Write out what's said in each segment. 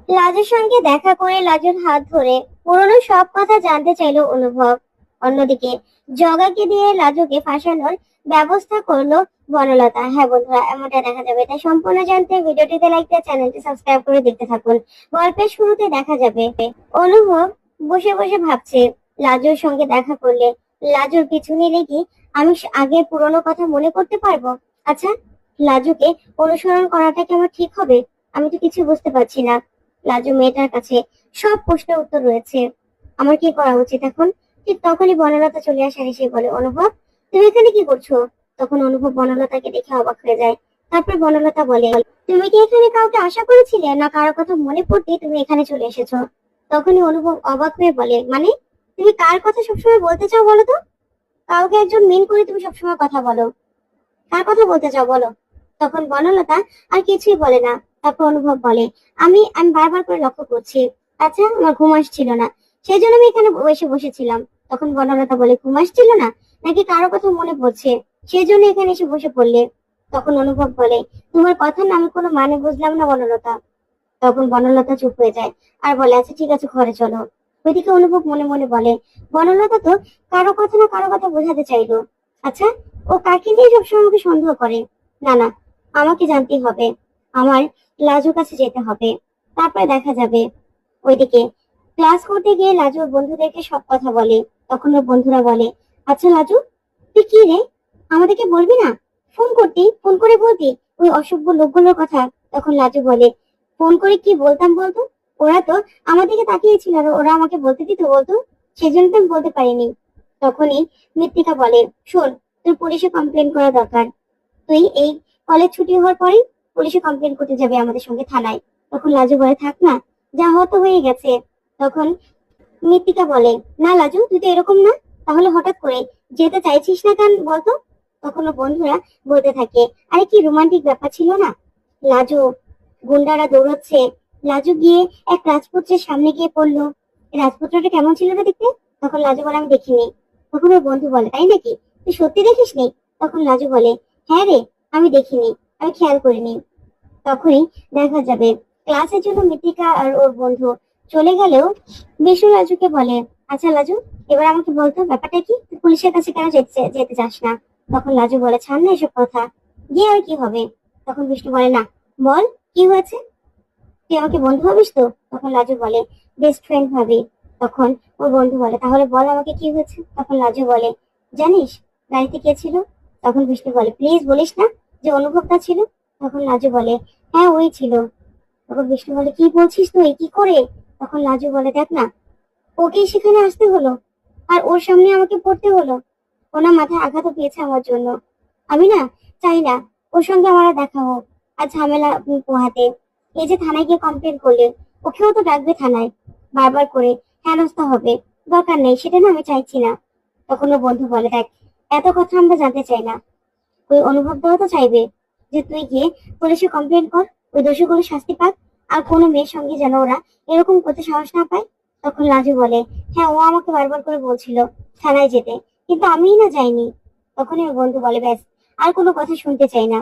লাজুর সঙ্গে দেখা করে লাজুর হাত ধরে পুরনো সব কথা জানতে চাইলো অনুভব। অন্যদিকে জগাকে দিয়ে লাজুকে ফাঁসানোর ব্যবস্থা করলো বনলতা। হ্যাঁ বন্ধুরা, এমনটা দেখা যাবে। তাই সম্পূর্ণ জানতে ভিডিওটিতে লাইক দিয়ে চ্যানেলটি সাবস্ক্রাইব করে দেখতে থাকুন। গল্পের শুরুতে দেখা যাবে অনুভব বসে বসে ভাবছে লাজুর সঙ্গে দেখা করলে লাজুর পিছু নিলে কি আমি আগের পুরনো কথা মনে করতে পারবো? আচ্ছা, লাজুকে অনুসরণ করাটা কি আমার ঠিক হবে? আমি তো কিছু বুঝতে পারছি না। লাজু মেয়েটার কাছে সব প্রশ্নের উত্তর রয়েছে। আমার কি করা উচিত এখন? ঠিক তখনই বনলতা চলে আসে আর এসে বলে, অনুভব তুমি এখানে কি করছো? তখন অনুভব বনলতাকে দেখে অবাক হয়ে যায়। তারপর বনলতা বলে, তুমি কি এখানে কাউকে আশা করেছিলে, না কারো কথা মনে পড়তে তুমি এখানে চলে এসেছো? তখনই অনুভব অবাক হয়ে বলে, মানে তুমি কার কথা সবসময় বলতে চাও বলো তো? কাউকে একজন মিন করে তুমি সবসময় কথা বলো, কার কথা বলতে চাও বলো? তখন বনলতা আর কিছুই বলে না। তারপর অনুভব বলে, আমি আমি বারবার করে লক্ষ্য করছি। আচ্ছা, আমার ঘুম আসছিল না, সেই জন্য আমি এখানে এসে বসেছিলাম। তখন বনলতা বলে, ঘুম আসছিল না নাকি কারো কথা মনে পড়ছে সেই জন্য এখানে এসে বসে পড়লে? তখন অনুভব বলে, তোমার কথা না আমি কোনো মানে বুঝলাম না বনলতা। তখন বনলতা চুপ হয়ে যায় আর বলে, আচ্ছা ঠিক আছে, ঘরে চলো। ওইদিকে অনুভব মনে মনে বলে, বনলতা তো কারো কথা না কারো কথা বোঝাতে চাইলো। আচ্ছা, ও কাকে নিয়ে সবসময় আমাকে সন্দেহ করে? না না, আমাকে জানতেই হবে। আমার লাজুর কাছে যেতে হবে, তারপরে দেখা যাবে। ওইদিকে ক্লাস করতে গিয়ে লাজু ওর বন্ধুদেরকে সব কথা বলে। তখন ওর বন্ধুরা বলে, আচ্ছা লাজু, তুই কি রে, আমাদেরকে বলবি না? ফোন করতি, ফোন করে বলতি ওই অসভ্য লোকগুলোর কথা। তখন লাজু বলে, ফোন করে কি বলতাম বলতো? ওরা তো আমার দিকে তাকিয়েছিল আর ওরা আমাকে বলতে দিত বলতো, সেজন্য তো আমি বলতে পারিনি। তখনই মৃত্তিকা বলে, শোন, তোর পুলিশে কমপ্লেন করা দরকার। তুই এই কলেজ ছুটি হওয়ার পরেই পুলিশে কমপ্লেন করতে যাবে আমাদের সঙ্গে থানায়। তখন লাজু বলে, থাক না, যা হওয়া তো হয়ে গেছে। তখন মৃত্তিকা বলে, না লাজু, তুই তো এরকম না, তাহলে হঠাৎ করে যেতে চাইছিস না কেন বলতো? তখন ওর বন্ধুরা বলতে থাকে, আরে কি রোমান্টিক ব্যাপার ছিল না? লাজু, গুন্ডারা দৌড়াচ্ছে, লাজু গিয়ে এক রাজপুত্রের সামনে গিয়ে পড়লো। রাজপুত্রটা কেমন ছিল না দেখতে? তখন লাজু বলে, আমি দেখিনি। তখন ওর বন্ধু বলে, তাই নাকি, তুই সত্যি দেখিসনি? তখন লাজু বলে, হ্যাঁ রে, আমি দেখিনি, আমি খেয়াল করিনি। তখনই দেখা যাবে ক্লাসের জন্য মৃত্তিকা আর ওর বন্ধু চলে গেলেও বিশু লাজুকে বলে, আচ্ছা লাজু, এবার আমাকে বলতো ব্যাপারটা কি, তুই পুলিশের কাছে কেন যেতে চাস না? তখন লাজু বলে, ছাড় না এসব কথা, গিয়ে আর কি হবে? তখন বিষ্ণু বলে, না, বল কি হয়েছে, তুই আমাকে বন্ধু ভাবিস তো? তখন লাজু বলে, বেস্ট ফ্রেন্ড ভাবি। তখন ওর বন্ধু বলে, তাহলে বল আমাকে কি হয়েছে? তখন লাজু বলে, জানিস গাড়িতে কে ছিল? তখন বিষ্ণু বলে, প্লিজ বলিস না যে অনুভবটা ছিল। তখন লাজু বলে, হ্যাঁ ওই ছিল। তখন বিষ্ণু বলে, কি বলছিস তুই, কি করে? তখন লাজু বলে, দেখ না, ওকে সেখানে আসতে হলো আর ওর সামনে আমাকে পড়তে হলো। ওনার মাথায় আঘাতও পেয়েছে আমার জন্য। আমি না চাই না ওর সঙ্গে আমার আর দেখা হোক আর ঝামেলা পোহাতে। এই যে থানায় গিয়ে কমপ্লেন করলে, ওকেও তো ডাকবে থানায়, বারবার করে হেনস্থা হবে, দরকার নেই, সেটা না আমি চাইছি না। তখন ও বন্ধু বলে, দেখ, এত কথা আমরা জানতে চাই না, ওই অনুভব দেওয়া তো চাইবে যে তুই গিয়ে পুলিশে কমপ্লেন কর, ওই দোষীগুলো শাস্তি পাক, আর কোনো মেয়ের সঙ্গে যেন ওরা এরকম করতে সাহস না পায়। তখন লাজু বলে, হ্যাঁ ও আমাকে বারবার করে বলছিল থানায় যেতে, কিন্তু আমিই না যাইনি। তখনই ওর বন্ধু বলে, ব্যাস, আর কোনো কথা শুনতে চাই না।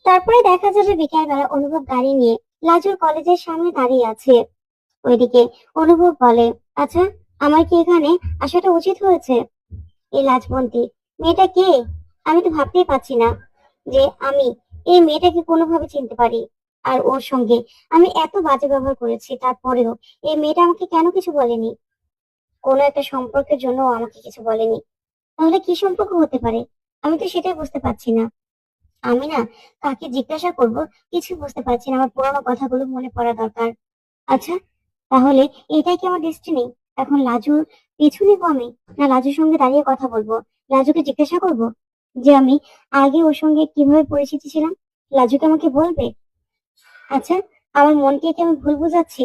তারপরে দেখা যাবে বিকেল বেলা অনুভব গাড়ি নিয়ে লাজুর কলেজের সামনে দাঁড়িয়ে আছে। ওইদিকে অনুভব বলে, আচ্ছা, আমার কি এখানে আসাটা উচিত হয়েছে? এই লাজবন্তী মেয়েটা কে? আমি তো ভাবতেই পারছি না যে আমি এই মেয়েটাকে কোনোভাবে চিনতে পারি। আর ওর সঙ্গে আমি এত বাজে ব্যবহার করেছি, তারপরেও এই মেয়েটা আমাকে কেন কিছু বলেনি? কোনো একটা সম্পর্কের জন্য ও আমাকে কিছু বলেনি। তাহলে কি সম্পর্ক হতে পারে? আমি তো সেটাই বুঝতে পারছি না। আমি না কাকে জিজ্ঞাসা করব কিছু বুঝতে পারছি না। আমার পুরোনো কথাগুলো মনে পড়া দরকার। আচ্ছা, তাহলে এটাই কি আমার ডেস্টিনি? এখন লাজুর পিছু নিবো আমি, না লাজুর সঙ্গে দাঁড়িয়ে কথা বলবো? লাজুকে জিজ্ঞাসা করব যে আমি আগে ওর সঙ্গে কিভাবে পরিচিত ছিলাম? লাজুকে আমাকে বলবে? আচ্ছা, আমার মনকে কি আমি ভুল বুঝাচ্ছি?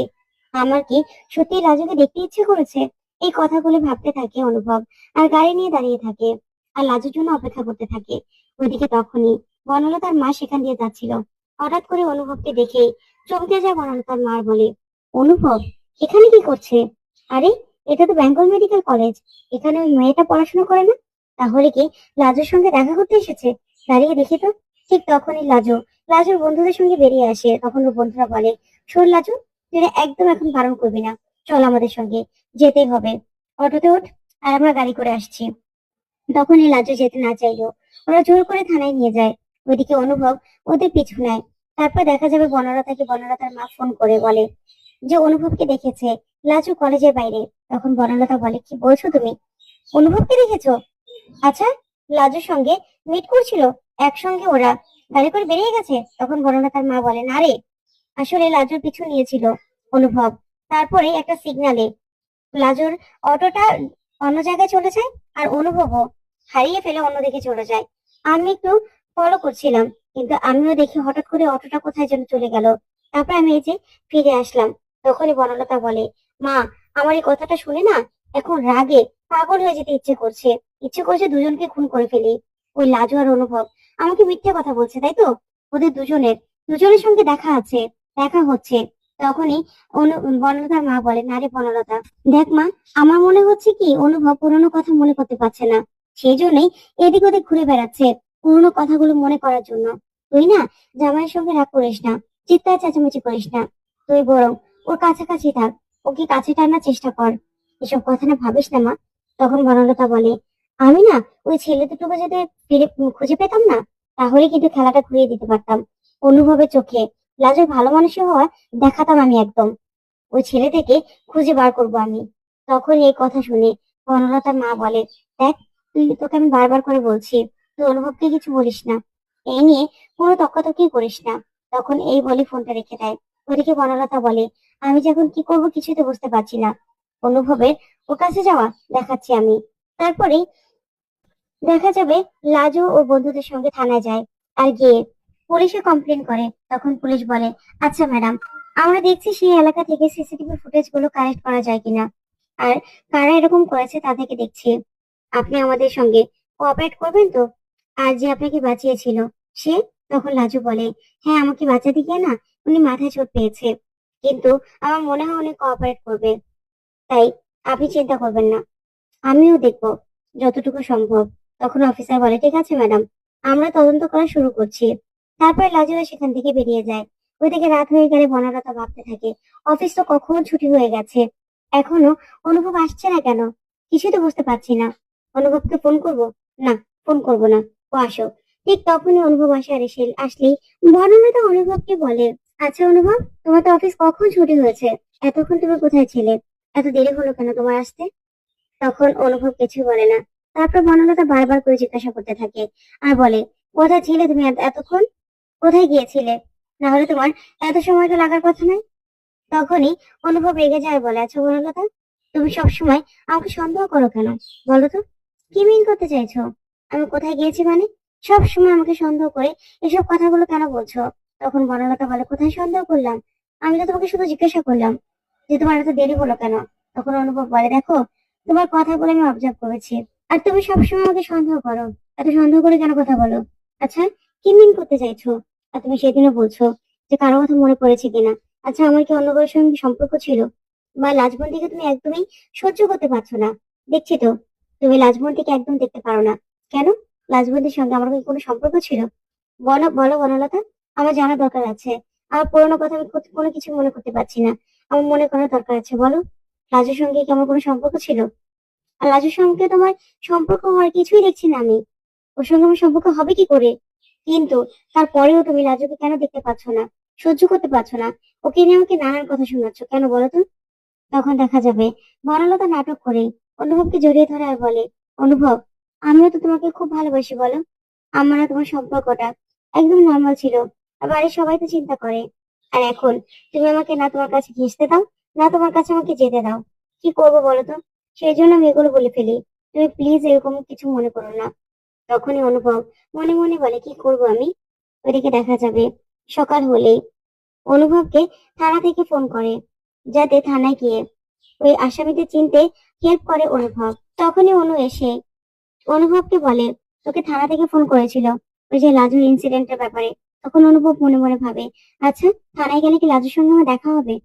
আমার কি সত্যি রাজুকে দেখতে ইচ্ছে করেছে? এই কথাগুলো ভাবতে থাকে অনুভব আর গাড়ি নিয়ে দাঁড়িয়ে থাকে আর লাজুর জন্য অপেক্ষা করতে থাকে। ওইদিকে তখনই বনলতার মা সেখান দিয়ে যাচ্ছিল। হঠাৎ করে অনুভবকে দেখেই চমকে যায় বনলতার মা, আর বলে, অনুভব এখানে কি করছে? আরে, এটা তো বেঙ্গল মেডিকেল কলেজ, এখানে ওই মেয়েটা পড়াশোনা করে না? তাহলে কি লাজুর সঙ্গে দেখা করতে এসেছে? দাঁড়িয়ে দেখি তো। ঠিক তখনই লাজুর বন্ধুদের সঙ্গে বেরিয়ে আসে। তখন ওর বন্ধুরা বলে, শোন লাজু, তুই না একদম এখন বারণ করবি না। চল আমাদের সঙ্গে, যেতেই হবে। অটোতে ওঠ, আর আমরা গাড়ি করে আসছি। তখনই লাজু যেতে না চাইলো ওরা জোর করে থানায় নিয়ে যায়। ওইদিকে অনুভব ওদের পিছু নেয়। তারপর দেখা যাবে বনলতার মা ফোন করে বলে যে অনুভবকে দেখেছে লাজু কলেজের বাইরে। তখন বনলতা বলে, কি বলছো তুমি? অনুভবকে দেখেছো? আচ্ছা, লাজুর সঙ্গে মিট করছিল, একসঙ্গে ওরা গাড়ি করে বেরিয়ে গেছে? তখন বনলতার মা বলে, না রে, আসলে লাজুর পিছু নিয়েছিল অনুভব। তারপরে একটা সিগনালে লাজুর অটোটা অন্য জায়গায় চলে যায়, আর অনুভবও হারিয়ে ফেলে অন্যদিকে চলে যায়। আমি একটু ফলো করছিলাম, কিন্তু আমিও দেখি হঠাৎ করে অটোটা কোথায় যেন চলে গেল। তারপর আমি এই যে ফিরে আসলাম। তখনই বনলতা বলে, মা, আমার এই কথাটা শুনে না এখন রাগে পাগল হয়ে যেতে ইচ্ছে করছে দুজনকে খুন করে ফেলি। ওই লাজু আর অনুভব আমাকে মিথ্যে কথা বলছে, তাই তো? ওদের দুজনের সঙ্গে দেখা হচ্ছে। তখনই বনলতার মা বলে, না রে বনলতা, দেখ মা, আমার মনে হচ্ছে কি অনুভব পুরোনো কথা মনে করতে পারছে না, সেই জন্যই এদিক ওদিক ঘুরে বেড়াচ্ছে পুরোনো কথাগুলো মনে করার জন্য। তুই না জামাইয়ের সঙ্গে রাগ করিস না, চিৎকার চেঁচামেচি করিস না, তুই বরং ওর কাছাকাছি থাক, ওকে কাছে টানার চেষ্টা কর। এসব কথা না ভাবিস না মা। তখন বনলতা বলে, আমি না ওই ছেলে দুটোকে যদি ফিরে খুঁজে পেতাম না, তাহলে কিন্তু খেলাটা ঘুরিয়ে দিতে পারতাম। অনুভবের চোখে লাজের ভালো মানুষের হওয়া দেখাতাম আমি একদম। ওই ছেলেটাকে খুঁজে বার করব আমি। তখন এই কথা শুনে বনলতার মা বলে, দেখ, তোকে আমি বারবার করে বলছি, তুই অনুভবকে কিছু বলিস না, এই নিয়ে কোনো তর্কাতর্কি করিস না। তখন এই বলে ফোনটা রেখে দেয়। ওদিকে বনলতা বলে, আমি যে এখন কি করবো কিছুই তো বুঝতে পারছি না। অনুভবের ওর কাছে যাওয়া দেখাচ্ছি আমি। তারপরেই দেখা যাবে লাজু ও বন্ধুদের সঙ্গে থানায় যায়, আর গিয়ে পুলিশে কমপ্লেন করে। তখন পুলিশ বলে, আচ্ছা ম্যাডাম, আমরা দেখছি সেই এলাকা থেকে সিসিটিভি ফুটেজ গুলো কালেক্ট করা যায় কিনা, আর কারা এরকম করেছে তাদেরকে দেখছি। আপনি আমাদের সঙ্গে কোঅপারেট করবেন তো? আর যে আপনাকে বাঁচিয়েছিল সে? তখন লাজু বলে, হ্যাঁ, আমাকে বাঁচাতে গিয়ে না উনি মাথায় চোট পেয়েছে, কিন্তু আমার মনে হয় উনি কোঅপারেট করবে। তাই আপনি চিন্তা করবেন না, আমিও দেখবো যতটুকু সম্ভব। তখন অফিসার বলে, ঠিক আছে ম্যাডাম, আমরা তদন্ত করা শুরু করছি। তারপরে লাজুয়া সেখান থেকে বেরিয়ে যায়। ওইদিকে রাত হয়ে গেলে বনলতা ভাবতে থাকে, অফিস তো কখন ছুটি হয়ে গেছে, এখনো অনুভব আসছে না কেন? কিছুই তো বুঝতে পারছি না। অনুভবকে ফোন করব? না, ফোন করব না, ও আসো। ঠিক তখনই অনুভব আসে, আর আসলেই বনলতা অনুভবকে বলে, আচ্ছা অনুভব, তোমার তো অফিস কখন ছুটি হয়েছে? এতক্ষণ তুমি কোথায় ছিলে? এত দেরি হলো কেন তোমার আসতে? তখন অনুভব কিছু বলে না। তারপর বনলতা বারবার করে জিজ্ঞাসা করতে থাকে, আর বলে, কোথায় ছিলে তুমি এতক্ষণ? কোথায় গিয়েছিলে? না হলে তোমার এত সময় তো লাগার কথা নয়। তখনই অনুভব রেগে যায়, বলে, আচ্ছা বনলতা, তুমি সবসময় আমাকে সন্দেহ করো কেন? বলো তো, কি মিন করতে চাইছো? আমি কোথায় গিয়েছি মানে? সব সময় আমাকে সন্দেহ করে এসব কথাগুলো কেন বলছো? তখন বনলতা বলে, কোথায় সন্দেহ করলাম? আমি তো তোমাকে শুধু জিজ্ঞাসা করলাম যে তোমার এত দেরি হলো কেন। তখন অনুভব বলে, দেখো, তোমার কথাগুলো আমি অবজার্ভ করেছি, আর তুমি সবসময় আমাকে সন্দেহ করো। এত সন্দেহ করে কেন কথা বলো? আচ্ছা, কি মিন করতে চাইছো? আর তুমি সেদিনও বলছো যে কারো কথা মনে পড়েছে কিনা। আচ্ছা, আমার কি অন্য কারোর সঙ্গে সম্পর্ক ছিল? বা লাজবন্তিকে তুমি একদমই সহ্য করতে পারছো না? দেখছি তো, তুমি লাজবন্তিকে একদম দেখতে পারো না। কেন? লাজবন্তির সঙ্গে আমার কি কোনো সম্পর্ক ছিল? বলো বলো বনলতা, আমার জানার দরকার আছে। আমার পুরোনো কথা আমি কোনো কিছু মনে করতে পারছি না, আমার মনে করার দরকার আছে। বলো, লাজুর সঙ্গে কি আমার কোনো সম্পর্ক ছিল? আর লাজুর সঙ্গে তোমার সম্পর্ক হওয়ার কিছুই দেখছি না আমি। ওর সঙ্গে আমার সম্পর্ক হবে কি করে? কিন্তু তারপরেও তুমি লাজুকে কেন দেখতে পাচ্ছ না, সহ্য করতে পারছো না? ওকে নিয়ে আমাকে নানান কথা শোনাচ্ছ কেন বলো তো? তখন দেখা যাবে বনলতা নাটক করে অনুভবকে জড়িয়ে ধরে আর বলে, অনুভব, আমিও তো তোমাকে খুব ভালোবাসি, বলো। আমার আর তোমার সম্পর্কটা একদম নর্মাল ছিল, আর বাড়ির সবাই তো চিন্তা করে। আর এখন তুমি আমাকে না তোমার কাছে ঘেঁষতে দাও, না তোমার কাছে আমাকে যেতে দাও। কি করবো বলো তো? সেই জন্য আমি এগুলো বলে ফেলি। তুমি প্লিজ এরকম কিছু মনে করো না। তখনই অনুভব মনে মনে বলে, কি করব আমি? ওইদিকে দেখা যাবে সকাল হলেই অনুভবকে থানা থেকে ফোন করে, যাতে থানায় গিয়ে ওই আসামিদের চিনতে হেল্প করে অনুভব। তখনই অনু এসে অনুভবকে বলে, তোকে থানা থেকে ফোন করেছিল ওই যে লাজুর ইনসিডেন্টের ব্যাপারে। তখন অনুভব মনে মনে ভাবে, আচ্ছা, থানায় গেলে কি লাজুর সঙ্গে আমার দেখা হবে?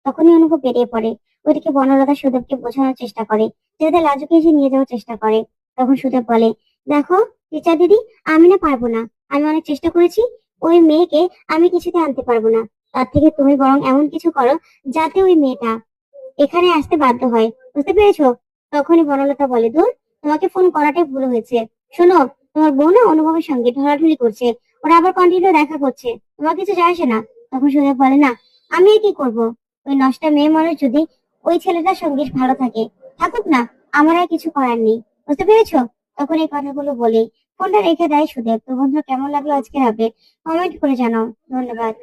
তখনই অনুভব বেরিয়ে পড়ে। ওইদিকে বনলতা সুদেবকে বোঝানোর চেষ্টা করে, যাতে লাজুকে এসে নিয়ে যাওয়ার চেষ্টা করে। তখন সুদেব বলে, দেখো টিচার দিদি, আমি না পারবো না, আমি অনেক চেষ্টা করেছি, ওই মেয়েকে আমি কিছুতে আনতে পারবো না। তার থেকে তুমি বরং এমন কিছু করো যাতে ওই মেয়েটা এখানে আসতে বাধ্য হয়, বুঝতে পেরেছো? তখনই বনলতা বলে, দূর, তোমাকে ফোন করাটাই ভুল হয়েছে। শোনো, তোমার বোন না অনুভবের সঙ্গে ঢলাঢলি করছে, ওরা আবার কন্টিনিউ দেখা করছে, তোমার কিছু যায় আসে না। তখন সুদেব বলে, না, আমি আর কি করব? ওই নষ্টা মেয়ে মানুষ যদি ওই ছেলেটার সঙ্গে ভালো থাকে, থাকুক না, আমার আর কিছু করার নেই, বুঝতে পেরেছো? তখন এই কথাগুলো বলে ফোনটা রেখে দেয় সুদেব। তো বন্ধুরা, কেমন লাগলো আজকের আপডেট? কমেন্ট করে জানাও। ধন্যবাদ।